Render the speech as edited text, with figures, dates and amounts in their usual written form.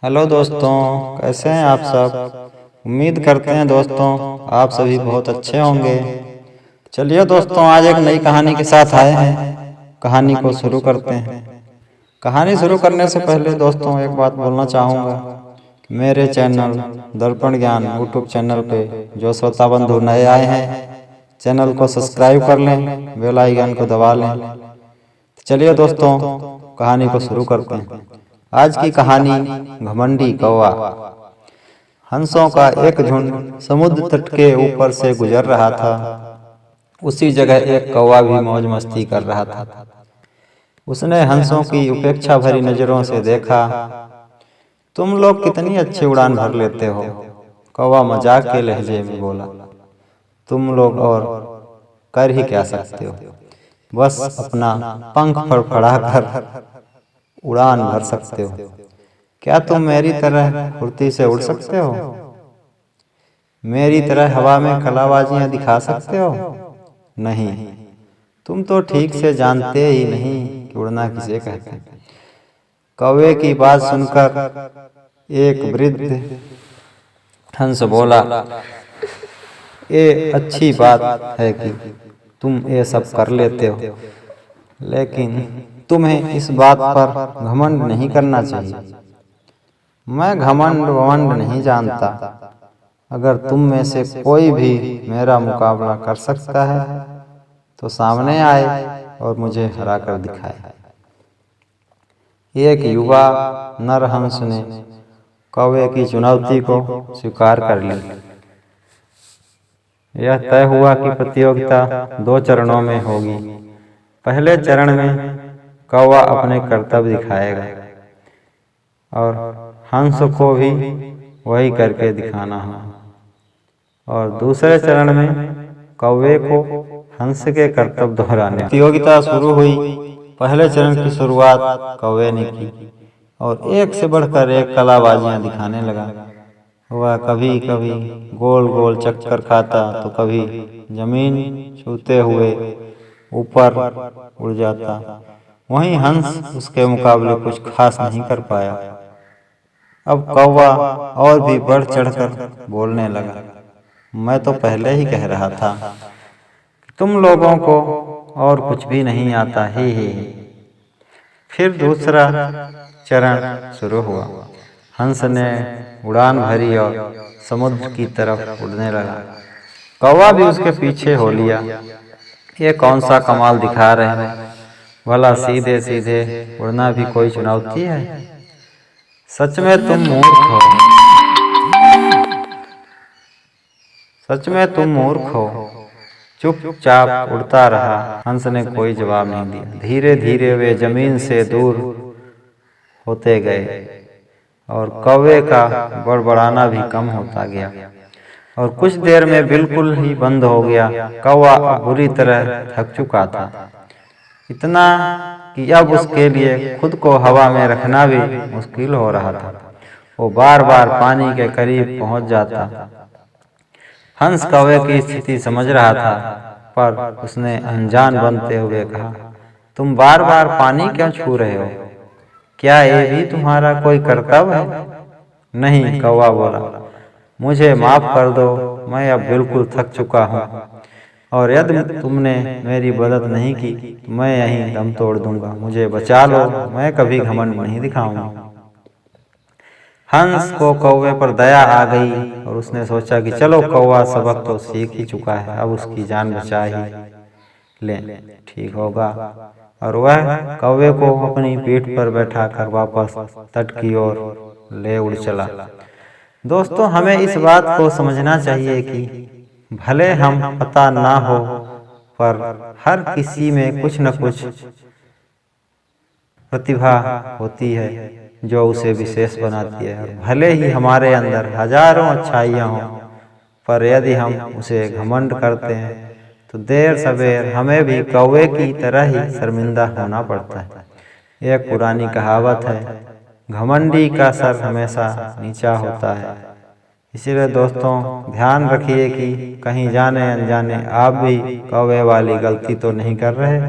Hello दोस्तों, कैसे हैं आप सब। उम्मीद करते हैं दोस्तों आप सभी बहुत अच्छे होंगे। चलिए दोस्तों, आज एक नई कहानी के साथ आए हैं। कहानी को शुरू करते हैं। कहानी शुरू करने से पहले दोस्तों एक बात बोलना चाहूँगा। मेरे चैनल दर्पण ज्ञान यूट्यूब चैनल पे जो श्रोता बंधु नए आए हैं, चैनल को सब्सक्राइब कर लें, बेल आइकन को दबा लें। चलिए दोस्तों, कहानी को शुरू करते हैं। आज की कहानी घमंडी कौवा। हंसों का एक झुंड समुद्र तट के ऊपर से गुजर रहा था। उसी जगह एक कौवा भी मौज मस्ती कर रहा था। उसने हंसों की उपेक्षा भरी नजरों से देखा। तुम लोग कितनी अच्छी उड़ान भर लेते हो, कौवा मजाक के लहजे में बोला। तुम लोग और कर ही क्या सकते हो, बस अपना पंख फड़फड़ाकर उड़ान भर सकते हो। क्या तुम मेरी तरह फुर्ती से उड़ सकते हो? मेरी तरह हवा में कलाबाजियां दिखा सकते हो? नहीं, तुम तो ठीक से जानते ही नहीं कि उड़ना किसे कहते हैं। कौवे की बात सुनकर एक वृद्ध हंस बोला, ये अच्छी बात है कि तुम ये सब कर लेते हो, लेकिन तुम्हें इस बात पर घमंड नहीं करना चाहिए। मैं घमंड वमंड नहीं जानता। अगर तुम में से कोई भी मेरा मुकाबला कर सकता है तो सामने आए और मुझे हरा कर दिखाए। एक युवा नर हंस ने कौवे की चुनौती को स्वीकार कर ली। यह तय हुआ कि प्रतियोगिता 2 चरणों में होगी। पहले चरण में कौवा अपने कर्तव्य दिखाएगा और हंस को भी वही करके दिखाना है। और दूसरे चरण में कौवे को हंस के कर्तव्य दोहराने। प्रतियोगिता शुरू हुई। पहले चरण की शुरुआत कौवे ने की और एक से बढ़कर एक कलाबाजियां दिखाने लगा। वह कभी कभी गोल गोल चक्कर खाता तो कभी जमीन छूते हुए ऊपर उड़ जाता। वहीं हंस उसके मुकाबले कुछ खास नहीं कर पाया। अब कौवा और भी बढ़ चढ़कर बोलने लगा, मैं तो पहले ही कह रहा था तुम लोगों को और कुछ भी नहीं आता ही। फिर दूसरा चरण शुरू हुआ। हंस ने उड़ान भरी और समुद्र की तरफ उड़ने लगा। कौवा भी उसके पीछे हो लिया। ये कौन सा कमाल दिखा रहे हैं, भला सीधे सीधे उड़ना भी कोई चुनौती है। सच में तुम मूर्ख हो, सच में तुम मूर्ख हो। चुपचाप उड़ता रहा। हंस ने कोई जवाब नहीं दिया। धीरे धीरे वे जमीन से दूर होते गए और कौवे का बड़बड़ाना भी कम होता गया और कुछ देर में बिल्कुल ही बंद हो गया। कौवा बुरी तरह थक चुका था, इतना कि अब उसके लिए खुद को हवा में रखना भी मुश्किल हो रहा था। वो बार बार पानी के करीब पहुंच जाता। हंस कौवे की स्थिति समझ रहा था, पर उसने अनजान बनते हुए कहा, तुम बार बार पानी क्यों छू रहे हो? क्या ये भी तुम्हारा कोई कर्तव्य है? नहीं, कौवा बोला, मुझे माफ कर दो, मैं अब बिल्कुल थक चुका हूँ और यदि तुमने मेरी मदद नहीं की तो मैं यहीं दम तोड़ दूंगा। मुझे बचा लो, मैं कभी घमंड नहीं दिखाऊंगा। हंस को कौवे पर दया आ गई और उसने सोचा कि चलो कौवा सबक तो सीख ही चुका है, अब उसकी जान बचा ही लें, ठीक होगा। और वह कौवे को अपनी पीठ पर बैठाकर वापस तट की ओर ले उड़ चला। दोस्तों, हमें इस बात को समझना चाहिए कि भले हम पता ना हो, पर हर किसी में कुछ न कुछ प्रतिभा होती है जो उसे विशेष बनाती है। और भले ही हमारे अंदर हजारों अच्छाइयाँ हों, पर यदि हम उसे घमंड करते हैं तो देर सवेर हमें भी कौवे की तरह ही शर्मिंदा होना पड़ता है। एक पुरानी कहावत है, घमंडी का सर हमेशा नीचा होता है। इसीलिए दोस्तों, ध्यान रखिए कि कहीं जाने अनजाने आप भी कौवे वाली गलती तो नहीं कर रहे।